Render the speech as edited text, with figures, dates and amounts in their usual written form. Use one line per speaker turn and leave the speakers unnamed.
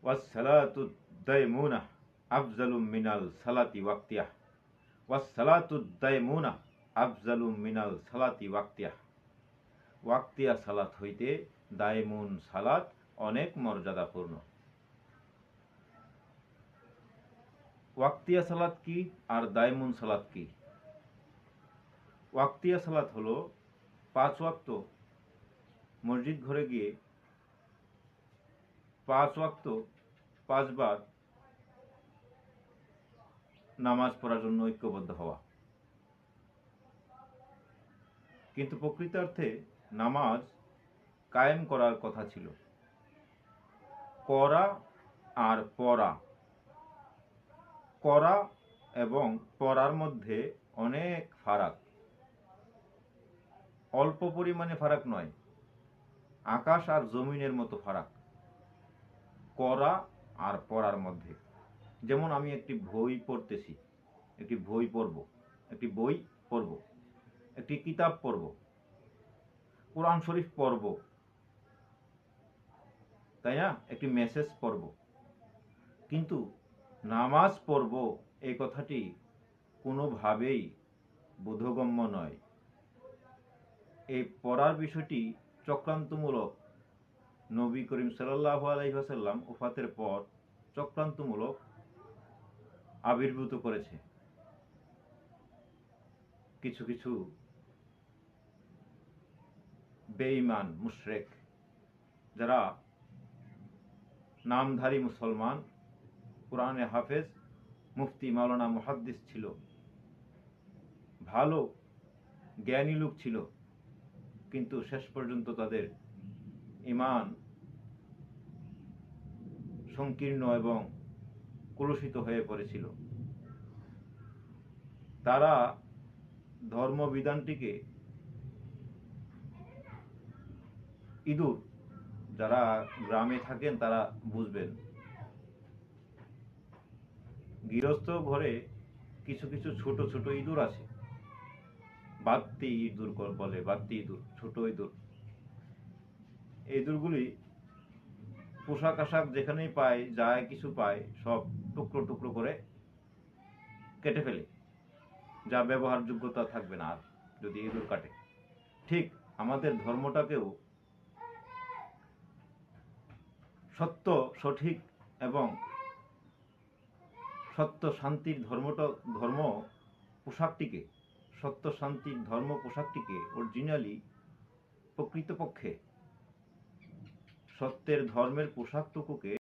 ওয়াস-সালাতু দায়মুনা আফজালু মিনাল সালাতি ওয়াক্তিহা। ওয়াস-সালাতু দায়মুনা আফজালু মিনাল সালাতি ওয়াক্তিহা। ওয়াক্তিয়া সালাত হইতে দায়মুন সালাত অনেক মর্যাদাপূর্ণ। ওয়াক্তিয়া সালাত কি আর দায়মুন সালাত কি? ওয়াক্তিয়া সালাত হলো 5 ওয়াক্ত মসজিদ ঘরে গিয়ে 5 ওয়াক্ত 5 বার নামাজ পড়ার জন্য ঐক্যবদ্ধ হওয়া। কিন্তু প্রকৃতার্থে নামাজ কায়েম করার কথা ছিল। করা আর পড়া, করা এবং পড়ার মধ্যে অনেক ফারাক। অল্প পরিমাণে ফারাক নয়, আকাশ আর জমিনের মতো ফারাক করা আর পড়ার মধ্যে। যেমন আমি একটি বই পড়তেছি, একটি বই পড়ব, একটি বই পড়ব, একটি কিতাব পড়ব, কোরআন শরীফ পড়ব, তাই না? একটি মেসেজ পড়ব। কিন্তু নামাজ পড়ব এই কথাটি কোনোভাবেই বোধগম্য নয়। এই পড়ার বিষয়টি চক্রান্তমূলক। নবী করিম সাল্লাল্লাহু আলাইহি ওয়াসাল্লাম ওফাতের পর চক্রান্তমূলক আবির্ভূত করেছে কিছু কিছু বেঈমান মুশরিক, যারা নামধারী মুসলমান, কোরআনে হাফেজ, মুফতি, মাওলানা, মুহাদ্দিস ছিল, ভালো জ্ঞানী লোক ছিল, কিন্তু শেষ পর্যন্ত তাদের ঈমান সংকীর্ণ এবং কলুষিত হয়ে পড়েছিল। তারা ধর্মবিধানটিকে ইঁদুর, যারা গ্রামে থাকেন তারা বুঝবেন, গৃহস্থ ঘরে কিছু কিছু ছোট ছোট ইঁদুর আছে, বাত্তি ইঁদুর বলে, বাত্তি ইঁদুর, ছোট ইঁদুর। এই ইঁদুরগুলি পোশাক আশাক যেখানেই পায়, যায় কিছু পায়, সব টুকরো টুকরো করে কেটে ফেলে, যা ব্যবহারযোগ্যতা থাকবে না আর যদি ইঁদুর কাটে। ঠিক আমাদের ধর্মটাকেও সত্য, সঠিক এবং সত্য শান্তির ধর্ম পোশাকটিকে, সত্য শান্তির ধর্ম পোশাকটিকে অরিজিনালি, প্রকৃতপক্ষে সত্যের ধর্মের পোশাকটুকুকে